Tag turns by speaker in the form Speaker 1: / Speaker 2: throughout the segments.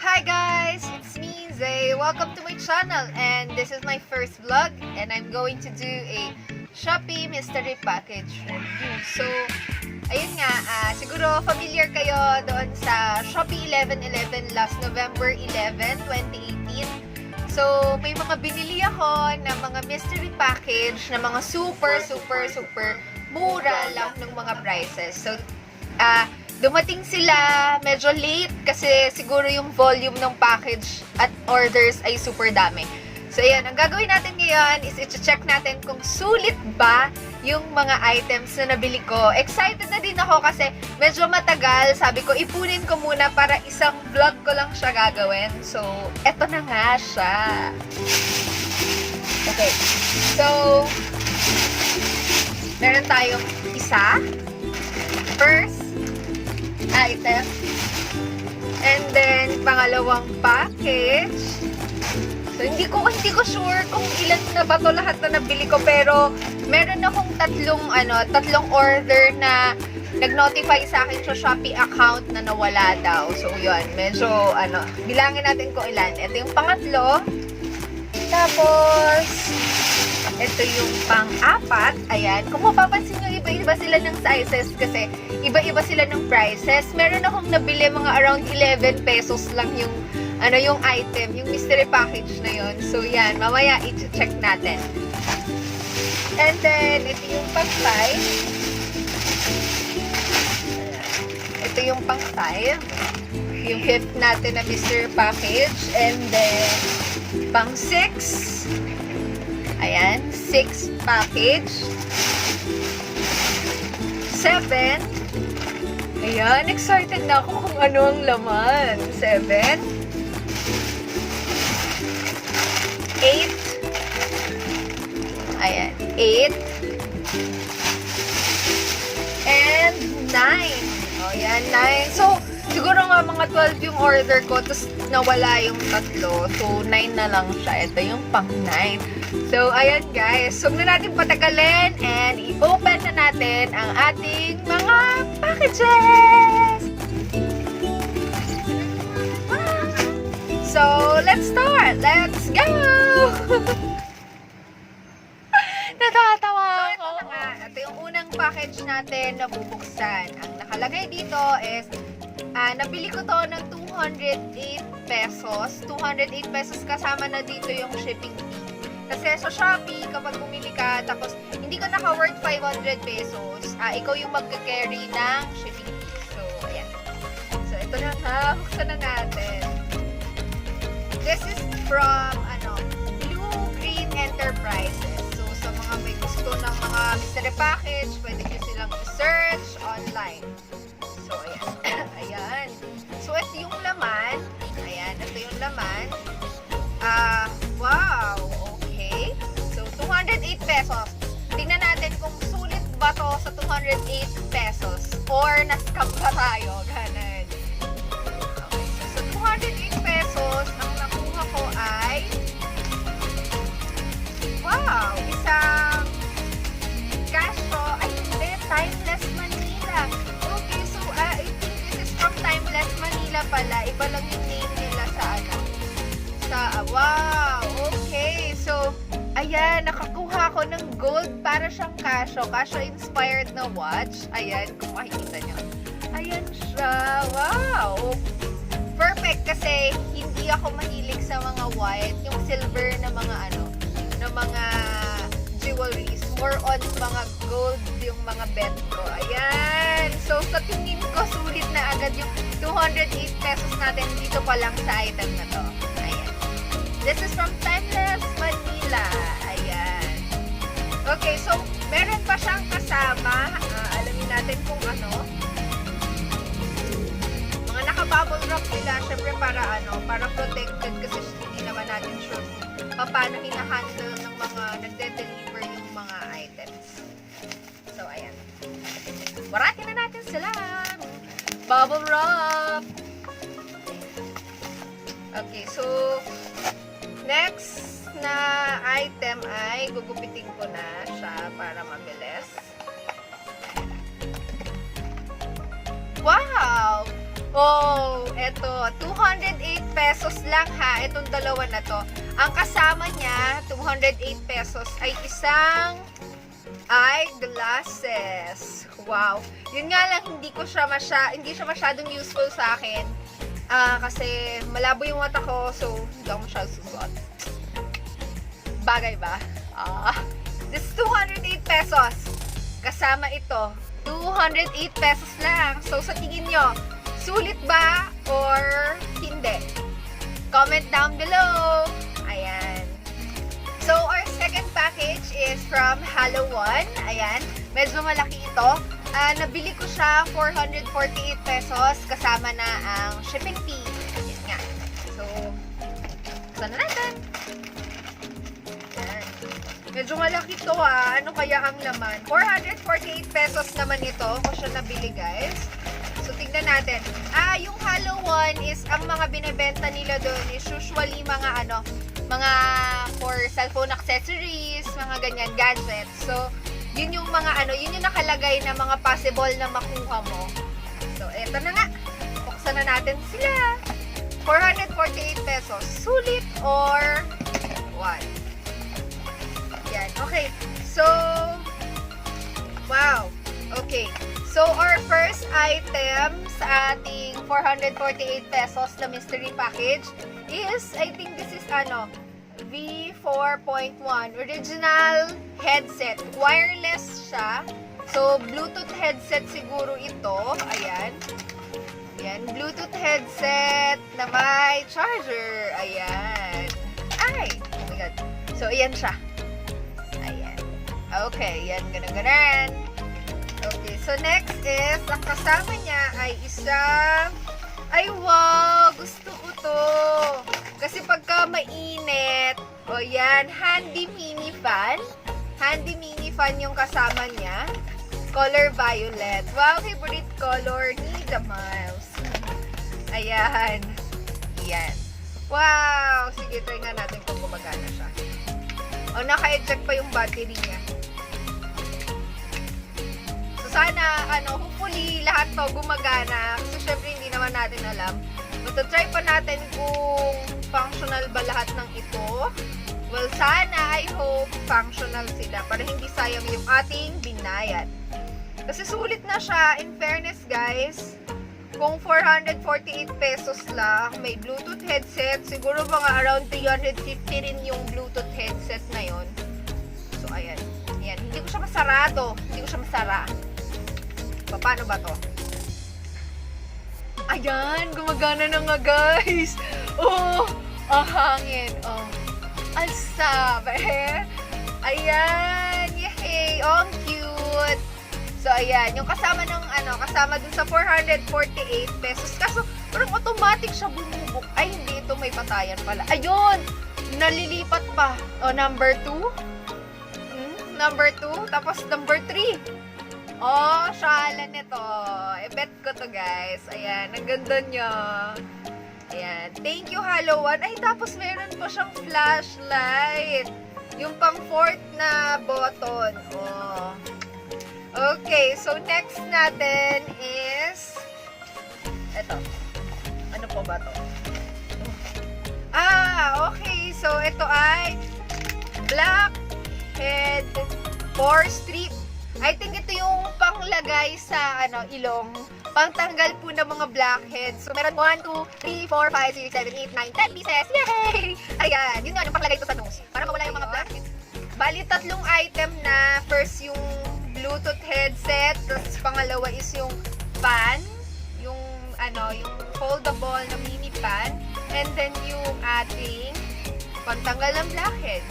Speaker 1: Hi guys, it's me Zay. Welcome to my channel and this is my first vlog and I'm going to do a Shopee mystery package review. So, ayun nga, siguro familiar kayo doon sa Shopee 11/11 last November 11, 2018. So, may mga binili ako na mga mystery package na mga super mura lang ng mga prices. So, dumating sila medyo late kasi siguro yung volume ng package at orders ay super dami. So, ayan. Ang gagawin natin ngayon is i-check natin kung sulit ba yung mga items na nabili ko. Excited na din ako kasi medyo matagal. Sabi ko, ipunin ko muna para isang vlog ko lang siya gagawin. So, eto na nga siya. Okay. So, meron tayong isa. First item. And then, pangalawang package. So, hindi ko sure kung ilan na ba to lahat na nabili ko, pero meron akong tatlong order na nag-notify sa akin sa Shopee account na nawala daw. So, yun. Medyo, bilangin natin kung ilan. Ito yung pangatlo. Tapos, ito yung pang-apat. Ayan. Kung mapapansin nyo, iba-iba sila ng sizes kasi iba-iba sila ng prices. Meron akong nabili mga around 11 pesos lang yung item, yung mystery package na yun. So, yan. Mamaya, i-check natin. And then, ito yung pang-5. Ito yung pang-5. Yung fifth natin na mystery package. And then, pang-6. Ayan. 6 package. 7. Ayan. Excited na ako kung ano ang laman. 7. 8. Ayan. 8. And 9. O, yan. 9. So, siguro nga mga 12 yung order ko, tapos nawala yung tatlo. So, 9 na lang siya. Ito yung pang 9. So, ayan guys. Huwag na natin patagalin and i-open na natin ang ating mga packages! So, let's start! Let's go! Natatawa ako! So, ito na nga. Ito yung unang package natin na bubuksan. Ang nakalagay dito is nabili ko to ng 208 pesos. 208 pesos kasama na dito yung shipping fee. Kasi sa Shopee, kapag bumili ka, tapos hindi ka naka-worth 500 pesos, ikaw yung magka-carry ng shipping fee. So, ayan. So, ito na nga. Buksan na natin. This is from, Blue Green Enterprises. So, sa mga may gusto ng mga mystery package, pwede nyo silang i-search online. So, ayan. Ayan. So, ito yung laman. Ayan. Ito yung laman. Wow! Okay. So, 208 pesos. Tingnan natin kung sulit ba to sa 208 pesos or na-scam ba tayo. Ganun. Okay. So, 208 pesos, ang nakuha ko ay wow! Isang Casio. Ay, hindi. Timeless Manila. Okay. So, I think this is from Timeless Manila pala. Iba lang yung name nila sa wow! Okay. So, ayan, nakakuha ko ng gold para siyang Casio. Casio inspired na watch. Ayan, kung makikita nyo. Ayan siya. Wow! Perfect kasi hindi ako mahilig sa mga white. Yung silver na mga na mga jewelries. More on mga gold yung mga bet ko. Ayan! So, sa tingin ko, sulit na agad yung 208 pesos natin dito pa lang sa item na to. Ayan. This is from Timeless Manila. Ayan. Okay, so, meron pa siyang kasama. Alamin natin kung ano. Mga naka-bubble wrap nila. Syempre para protected kasi hindi naman natin sure paano hinahandle ng mga nagde-deliver yung mga items. So, ayan. Waratin na natin sila. Bubble wrap. Okay, so, next na item ay gugupitin ko na siya para mabilis. Wow! Oh, eto, 208 pesos lang ha, itong dalawa na to. Ang kasama niya, 208 pesos, ay isang eyeglasses. Wow. Yun nga lang, hindi siya masyadong useful sa akin. Kasi malabo yung mata ko, so hindi ako masyadong susuot. Bagay ba? This is 208 pesos. Kasama ito, 208 pesos lang. So, sa tingin nyo, sulit ba or hindi? Comment down below. Ayan. So, our second package is from Hello One. Ayan. Medyo malaki ito. Nabili ko siya 448 pesos kasama na ang shipping fee. Ayan nga. So, buksan na natin. Ayan. Medyo malaki ito Ano kaya ang laman? 448 pesos naman ito ko siya nabili, guys. So, tignan natin. Yung Hello One is, ang mga binebenta nila doon is usually mga for cellphone accessories, mga ganyan, gadgets. So, yun yung yun yung nakalagay na mga possible na makuha mo. So, eto na nga. Buksan na natin sila. 448 pesos. Sulit or what? Yan. Okay. So, wow. Okay. So, our first item sa ating 448 pesos na mystery package is, I think this is V4.1 original headset. Wireless siya. So, Bluetooth headset siguro ito. Ayan. Ayan. Bluetooth headset na may charger. Ayan. Ay! Oh my God. So, ayan siya. Ayan. Okay. Ayan. Ganun-ganun. Okay, so next is, ang kasama niya ay isang, ay wow, gusto ko to. Kasi pagka mainit, o yan, handy mini fan. Handy mini fan yung kasama niya. Color violet. Wow, favorite color ni The Miles. Ayan. Ayan. Wow, sige, try nga natin kung gumagana siya. O, naka-eject pa yung battery niya. Sana, hopefully, lahat to gumagana. Kasi syempre, hindi naman natin alam. Try pa natin kung functional ba lahat ng ito. Well, sana, I hope, functional sila. Para hindi sayang yung ating binayad. Kasi sulit na siya. In fairness, guys, kung 448 pesos lang, may Bluetooth headset. Siguro mga around 350 rin yung Bluetooth headset na yon. So, ayan. Ayan. Hindi ko siya masarado. Hindi ko siya masara. Paano ba to? Ayan, gumagana na nga, guys. Oh, ang hangin. Oh, ang sabi. Ayan, yay. Oh, ang cute. So, ayan, yung kasama ng kasama dun sa 448 pesos. Kaso, parang automatic siya bumubok. Ay, hindi, ito may patayan pala. Ayun, nalilipat pa. Oh, number 2. Number 2, tapos number 3. Oh, shala nito. I-bet ko to, guys. Ayan, ang ganda niya. Ayan. Thank you, Hello One. Ay, tapos meron pa siyang flashlight. Yung pang fourth na button. Oh. Okay, so next natin is ito. Ano po ba to? Okay. So, ito ay Blackhead 4 Strip. I think ito yung panglagay sa ilong. Pangtanggal po ng mga blackheads. So, meron 1, 2, 3, 4, 5, 6, 7, 8, 9, 10 pieces. Yay! Ayan. Yun nga, yung panglagay ito sa nose. Para mawala yung mga blackheads. Bali, tatlong item na. First, yung Bluetooth headset. Tapos, pangalawa is yung fan. Yung foldable na mini fan. And then, yung ating pantanggal ng blackhead.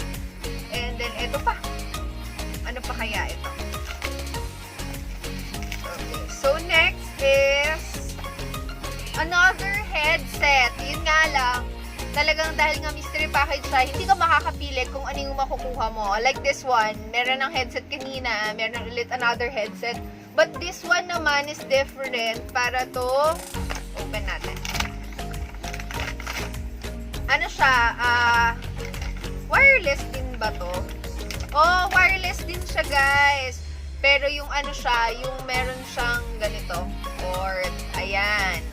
Speaker 1: And then, ito pa. Ano pa kaya ito? So, next is another headset. Yun nga lang, talagang dahil nga mystery package siya, hindi ka makakapili kung ano yung makukuha mo. Like this one, meron ng headset kanina, meron ulit another headset. But this one naman is different. Para to, open natin. Ano siya? Wireless din ba to? Oh, wireless din siya, guys. Pero yung yung meron siyang ganito. Or, ayan.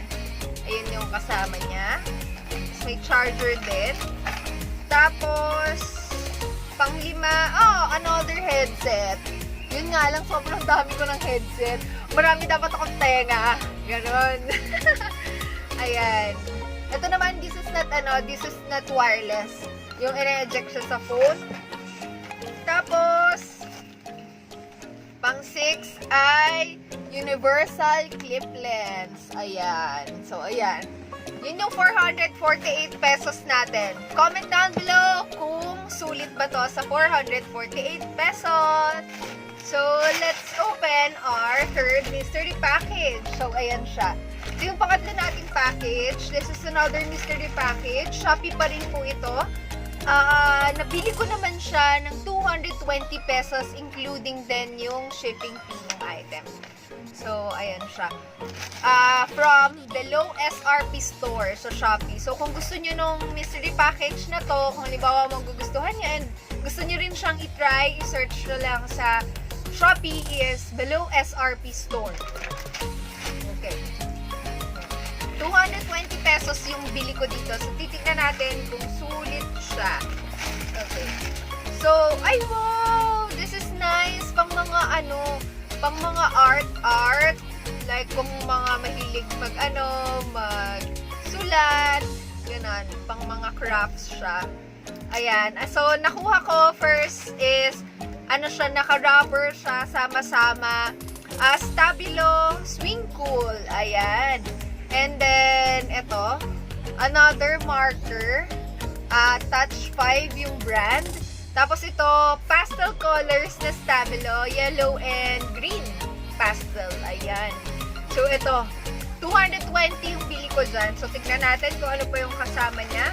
Speaker 1: yung kasama niya. May charger din. Tapos, panglima, another headset. Yun nga lang, sobrang dami ko ng headset. Marami dapat akong tenga. Ganon. Ayan. Ito naman, this is not wireless. Yung ine-eject siya sa phone. Tapos, pang 6 ay universal clip lens. Ayan. So, ayan. Yun yung 448 pesos natin. Comment down below kung sulit ba to sa 448 pesos. So, let's open our third mystery package. So, ayan siya. So, yung pangatlo nating package, this is another mystery package. Shopee pa rin po ito. Nabili ko naman siya ng 220 pesos including din yung shipping fee ng item. So, ayan siya. From the low SRP store sa Shopee. So, kung gusto nyo nung mystery package na to, kung halimbawa magugustuhan nyo and gusto nyo rin siyang itry, i-search nyo lang sa Shopee is below SRP store. Okay. 220 pesos yung bili ko dito. So, titignan natin kung sulit siya. Okay. So, ay wow! This is nice. Pang mga art. Like, kung mga mahilig magsulat. Ganun. Pang mga crafts siya. Ayan. So, nakuha ko first is, naka-rubber siya, sama-sama. Stabilo swing cool. Ayan. And then, ito, another marker, Touch 5 yung brand. Tapos ito, pastel colors na Stabilo, yellow and green pastel. Ayan. So, ito, 220 yung bili ko dyan. So, tignan natin kung ano pa yung kasama niya.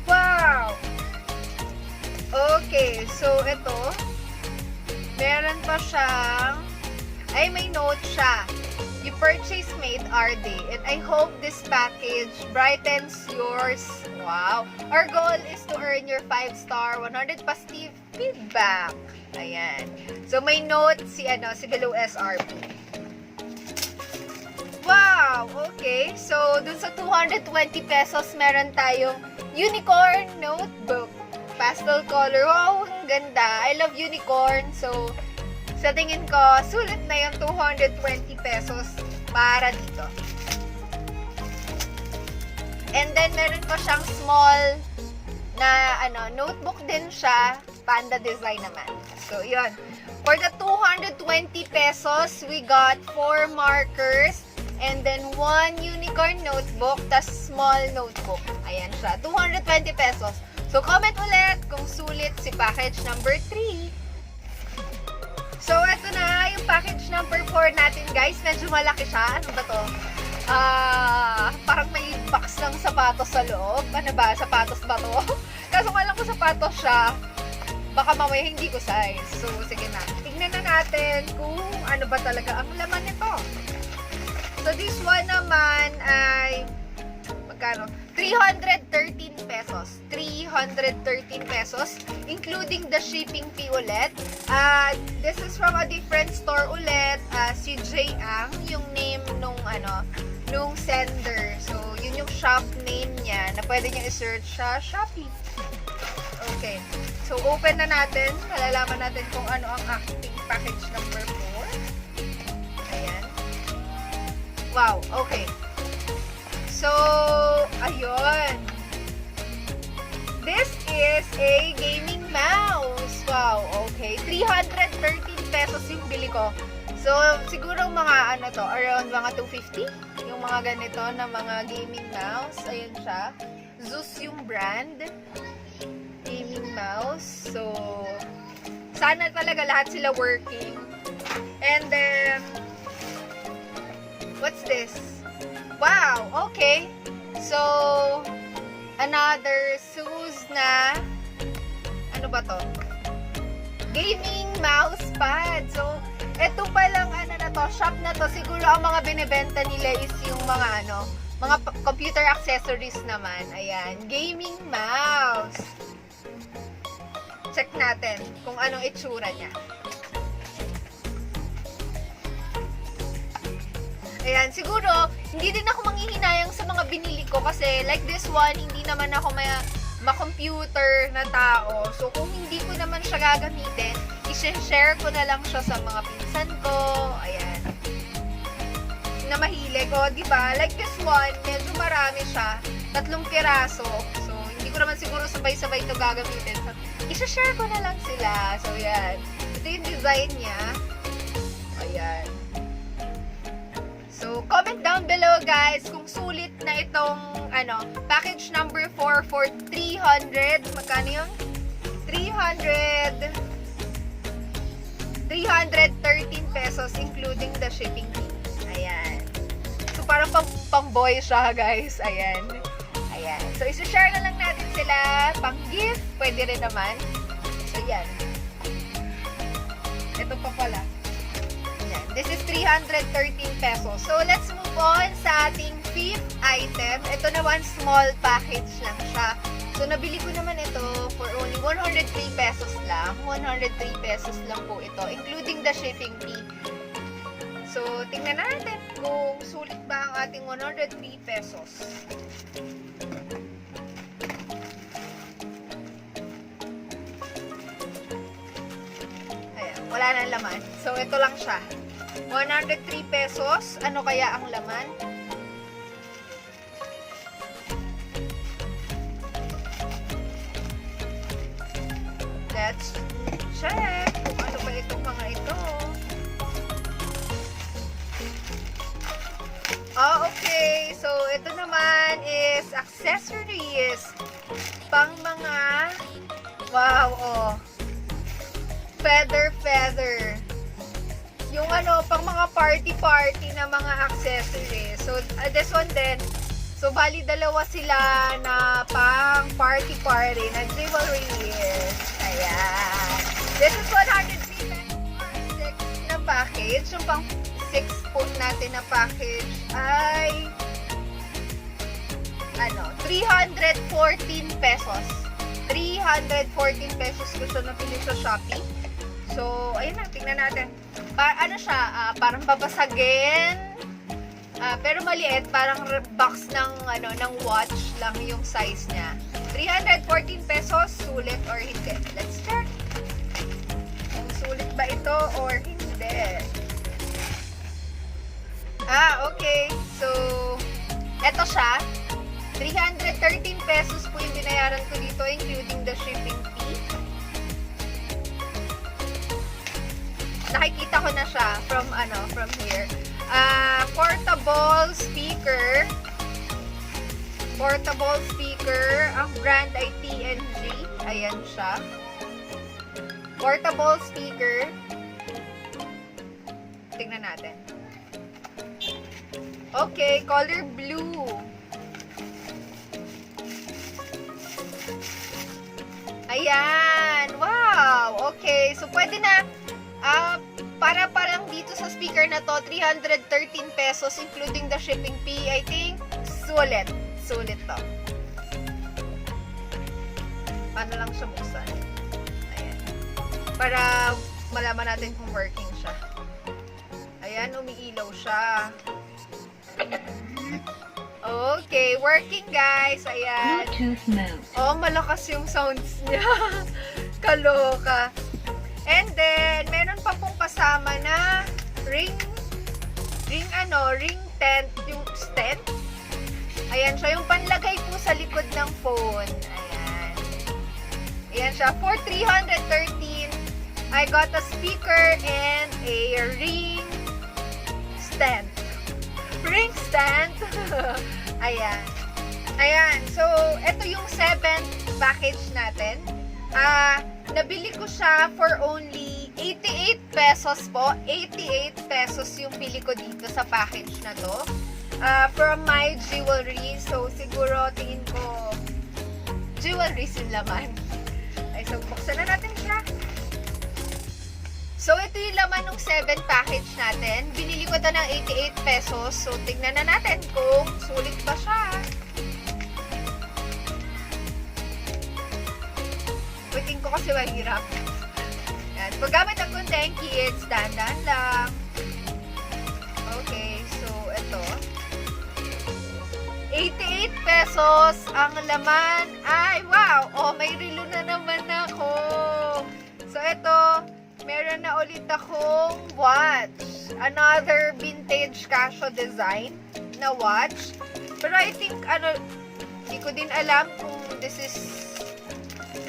Speaker 1: Wow! Okay, so ito, meron pa siyang, may note siya. You purchase made our day, and I hope this package brightens yours. Wow! Our goal is to earn your 5-star 100 positive feedback. Ayan. So, may note si below SRP. Wow! Okay. So, dun sa 220 pesos, meron tayong unicorn notebook. Pastel color. Wow! Ang ganda. I love unicorn. So, sa tingin ko, sulit na yung 220 pesos para dito. And then, meron pa siyang small na, notebook din siya. Panda design naman. So, yun. For the 220 pesos, we got 4 markers and then 1 unicorn notebook, tas small notebook. Ayan siya. 220 pesos. So, comment ulit kung sulit si package number 3. So, eto na yung package number 4 natin, guys. Medyo malaki siya. Ano ba to? Parang may box ng sapatos sa loob. Ano ba? Sapatos ba to? Kaso alam ko sapatos siya. Baka mamaya hindi ko size. So, sige na. Tignan na natin kung ano ba talaga ang laman nito. So, this one naman ay magkano? 313 pesos. 313 pesos, including the shipping fee ulit. This is from a different store ulit. Si J Ang, yung name nung sender. So, yun yung shop name niya na pwede niya i-search sa Shopee. Okay. So, open na natin. Malalaman natin kung ano ang aking package number 4. Ayan. Wow. Okay. So, ayun. This is a gaming mouse. Wow, okay. 313 pesos yung bili ko. So, siguro mga around mga 250. Yung mga ganito na mga gaming mouse. Ayun siya. Zeus yung brand. Gaming mouse. So, sana talaga lahat sila working. And then, what's this? Wow, okay. So, another Zeus na, ano ba to? Gaming mouse pad. So, eto palang shop na to, siguro ang mga binibenta nila is yung mga mga computer accessories naman. Ayan, gaming mouse. Check natin kung anong itsura niya. Ayan, siguro, hindi din ako manghihinayang sa mga binili ko kasi like this one, hindi naman ako ma-computer na tao. So, kung hindi ko naman siya gagamitin, i-share ko na lang siya sa mga pinsan ko. Ayan. Na mahilig. O, diba? Like this one, medyo marami siya. 3 piraso. So, hindi ko naman siguro sabay-sabay ito gagamitin. So, i-share ko na lang sila. So, yan. Ito yung design niya. Ayan. So, comment down below guys kung sulit na itong package number 4 for 300. Magkano yun? 313 pesos including the shipping fee. Ayan. So, parang pang-boy siya guys. Ayan. Ayan. So, isi-share na lang natin sila. Pang-gift. Pwede rin naman. So, yan. Ito pa pala. This is 313 pesos. So, let's move on sa ating 5th item. Ito naman, small package lang siya. So, nabili ko naman ito for only 103 pesos lang. 103 pesos lang po ito, including the shipping fee. So, tingnan natin kung sulit ba ang ating 103 pesos. Ayan, wala nang laman. So, ito lang siya. 103 pesos. Ano kaya ang laman? Let's check kung ano ba itong mga ito. Okay. So, ito naman is accessories. Pang mga feather. Yung pang mga party na mga accessories. So, this one din. So, bali dalawa sila na pang party na jewelries. Ayan. This is 103 pesos na package. Yung pang 6 po natin na package ay 314 pesos. 314 pesos ko siya napili sa Shopee. So, ayun na, tingnan natin. Parang babasagin. Pero maliit, parang box ng watch lang yung size niya. 314 pesos, sulit or hindi. Let's check. Kung sulit ba ito or hindi. Okay. So, eto siya. 313 pesos po yung binayaran ko dito, including the shipping fee. Nakikita ko na siya from here. Portable speaker. Ang brand ay TNG. Ayan siya. Portable speaker. Tingnan natin. Okay, color blue. Ayan. Wow. Okay. So, pwede na para parang dito sa speaker na to, 313 pesos including the shipping fee. I think, sulit. Sulit to. Paano lang siya buksan? Ayan. Para malaman natin kung working siya. Ayan, umiilaw siya. Okay, working guys. Ayan.
Speaker 2: Bluetooth mode.
Speaker 1: Oh, malakas yung sounds niya. Kaloka. And then, meron pa pong kasama na ring tent, yung stand. Ayan siya, yung panlagay po sa likod ng phone. Ayan. Ayan siya, for 313, I got a speaker and a ring stand. Ring stand. Ayan. Ayan, so, ito yung 7th package natin. Nabili ko siya for only 88 pesos po. 88 pesos yung pili ko dito sa package na to. From My Jewelry. So, siguro tingin ko jewelries yung laman. Ay, so, buksan na natin siya. So, ito yung laman ng 7 package natin. Binili ko ito ng 88 pesos. So, tignan na natin kung sulit ba siya. Waiting ko kasi mahirap. Yan. Paggamit ng content kids, dandan lang. Okay, so, ito 88 pesos ang laman. Ay, wow! Oh, may relo na naman ako. So, ito, meron na ulit akong watch. Another vintage Casio design na watch. Pero I think, hindi ko din alam kung this is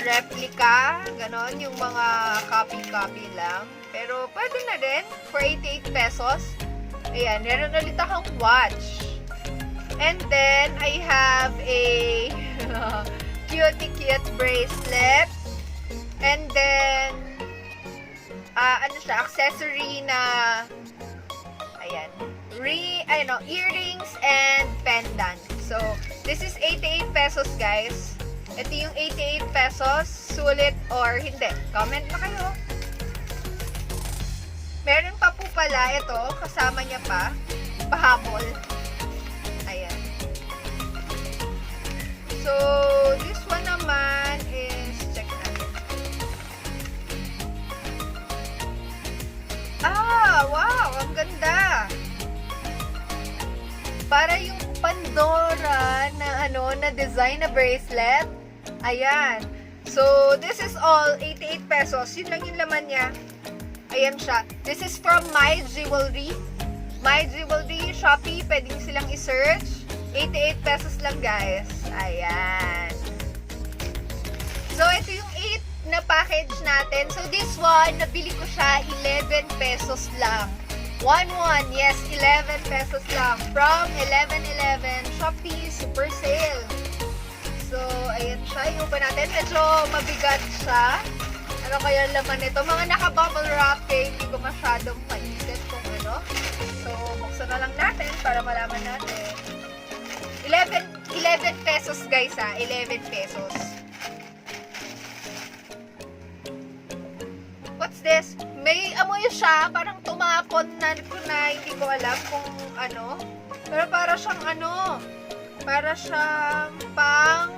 Speaker 1: replica, ganon, yung mga copy-copy lang. Pero, pwede na rin for 88 pesos. Ayan, meron ulit akong watch. And then, I have a cute bracelet. And then, accessory na, ayan, earrings and pendant. So, this is 88 pesos, guys. Ito yung 88 pesos, sulit or hindi. Comment na kayo. Meron pa po pala ito, kasama niya pa, pahabol. Ayan. So, this one naman is, check natin. Wow! Ang ganda! Para yung Pandora na na design na bracelet. Ayan. So, this is all 88 pesos. Yun lang yung laman niya. Ayan siya. This is from My Jewelry. My Jewelry, Shopee. Pwede nyo silang i-search. 88 pesos lang, guys. Ayan. So, ito yung 8 na package natin. So, this one, nabili ko siya 11 pesos lang. 1-1, yes, 11 pesos lang. From 11.11 Shopee Super Sale. So, ayan siya. I-open natin. Medyo mabigat siya. Ano kaya laman nito? Mga naka-bubble wrap kaya hindi ko masyadong maisip kung ano. So, buksan na lang natin para malaman natin. 11 pesos, guys, 11 pesos. What's this? May amoy siya, parang tumapon na hindi ko alam kung ano. Pero para siyang para siyang pang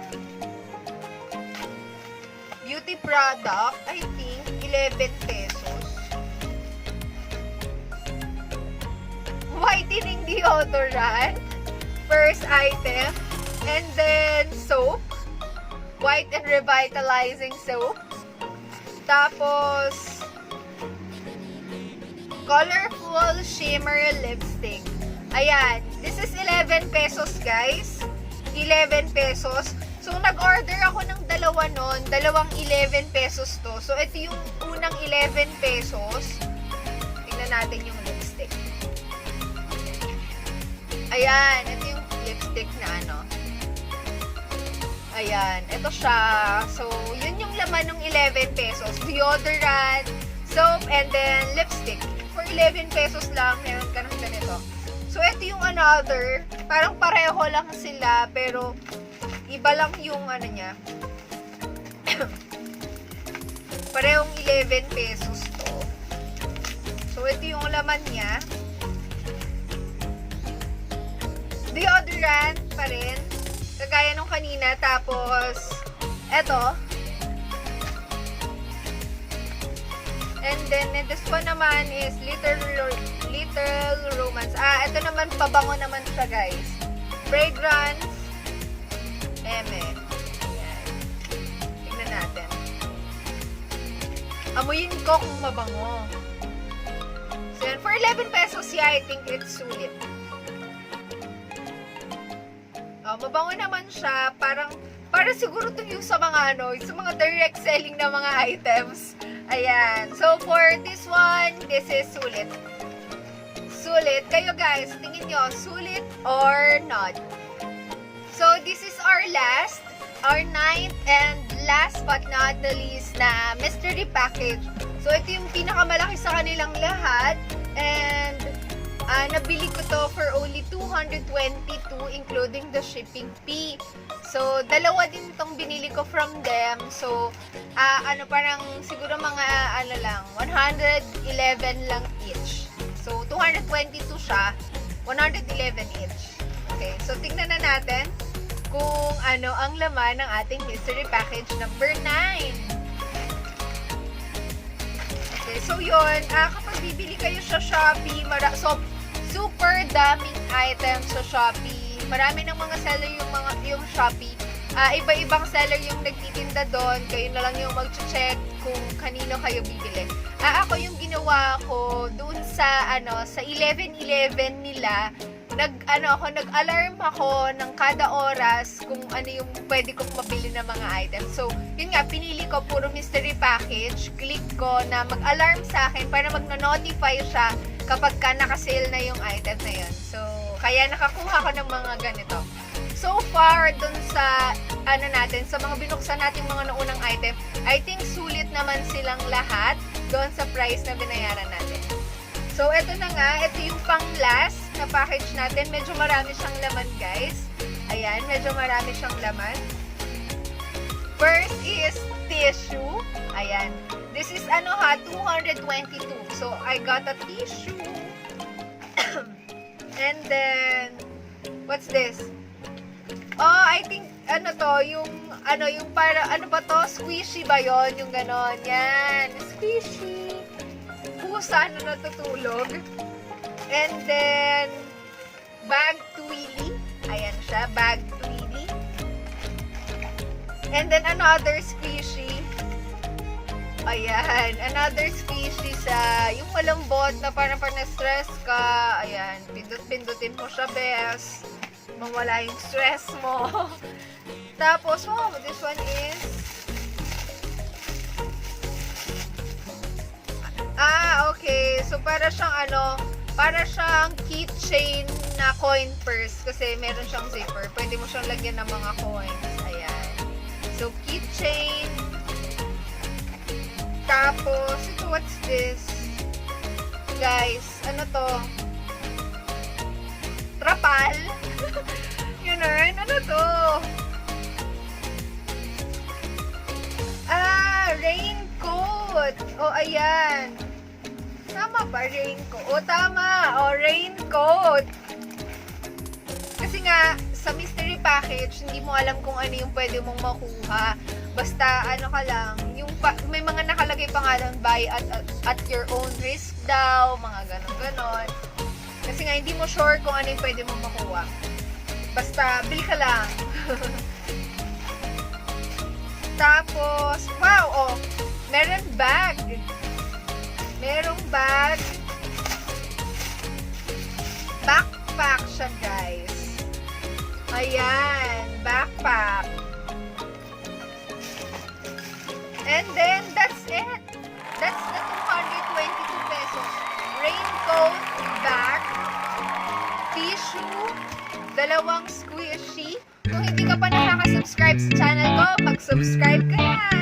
Speaker 1: beauty product, I think, 11 pesos. Whitening deodorant, first item, and then soap, white and revitalizing soap. Tapos, colorful shimmer lipstick. Ayan. This is 11 pesos, guys. 11 pesos. So, nag-order ako ng dalawa nun. Dalawang 11 pesos to. So, ito yung unang 11 pesos. Tingnan natin yung lipstick. Ayan. Ito yung lipstick na Ayan. Ito siya. So, yun yung laman ng 11 pesos. Deodorant, soap, and then lipstick. For 11 pesos lang, meron ka ng ganito. So, ito yung another. Parang pareho lang sila, pero iba lang yung niya. Parehong 11 pesos to. So, ito yung laman niya. Deodorant pa rin. Kagaya nung kanina. Tapos, eto. And then, this one naman is Little Romance. Ito naman, pabango naman siya, guys. Fragrance. Eme. Ayan. Tignan natin. Amuyin ko kung mabango. So, yan. For 11 pesos, I think it's sulit. Mabango naman siya. Para siguro ito yung sa mga sa mga direct selling na mga items. Ayan. So, for this one, this is sulit. Sulit. Kayo, guys, tingin nyo, sulit or not? So, this is our ninth and last but not the least na mystery package. So, ito yung pinakamalaki sa kanilang lahat. And, nabili ko to for only 222 including the shipping fee. So, dalawa din itong binili ko from them. So, parang siguro mga, 111 lang each. So, 222 siya, 111 each. Okay, so tingnan na natin kung ano ang laman ng ating mystery package number 9. Okay, so yun, kapag bibili kayo sa Shopee, super daming items sa Shopee. Marami ng mga seller yung Shopee. Iba-ibang seller yung nagtitinda doon. Kayo na lang yung mag-check kung kanino kayo bibili. Ako yung ginawa ko doon sa sa 11-11 nila. Nag-alarm ako ng kada oras kung ano yung pwede kong mabili ng mga items. So, yun nga, pinili ko puro mystery package. Click ko na mag-alarm sa akin para magno-notify siya kapag ka nakasale na yung item na yun. So, kaya nakakuha ko ng mga ganito. So far, dun sa sa mga binuksan natin mga naunang item, I think sulit naman silang lahat doon sa price na binayaran natin. So, ito na nga. Ito yung pang-last na package natin. Medyo marami siyang laman, guys. Ayan, medyo marami siyang laman. First is tissue. Ayan. This is 222. So, I got a tissue. And then, what's this? Oh, I think, yung para, squishy ba yon? Yung ganon. Yan. Squishy. Pusa na natutulog. And then, bag twilly. Ayan siya, bag twilly. And then, another squishy. Ayan, another squishy sa, yung malambot na parang na-stress ka. Ayan, pindut-pindutin mo siya, bes. Mawala yung stress mo. Tapos, this one is, okay. So, para siyang keychain na coin purse. Kasi meron siyang zipper. Pwede mo siyang lagyan ng mga coins. Ayan. So, keychain. Tapos, what's this? Guys, ano to? Trapal. Yun rin. Ano to? Raincoat. Ayan. Tama ba? Raincoat. Tama. Raincoat. Kasi nga, sa mystery package, hindi mo alam kung ano yung pwede mong makuha. Basta, ka lang, may mga nakalagay pa nga lang, buy at your own risk daw, mga ganon-ganon. Kasi nga, hindi mo sure kung ano yung pwede mong makuha. Basta, bili ka lang. Tapos, meron bag. Merong bag. Backpack siya, guys. Ayan, backpack. And then, that's it. That's the 222 pesos. Raincoat, bag, tissue, dalawang squishy. Kung hindi ka pa nakaka-subscribe sa channel ko, mag-subscribe ka na.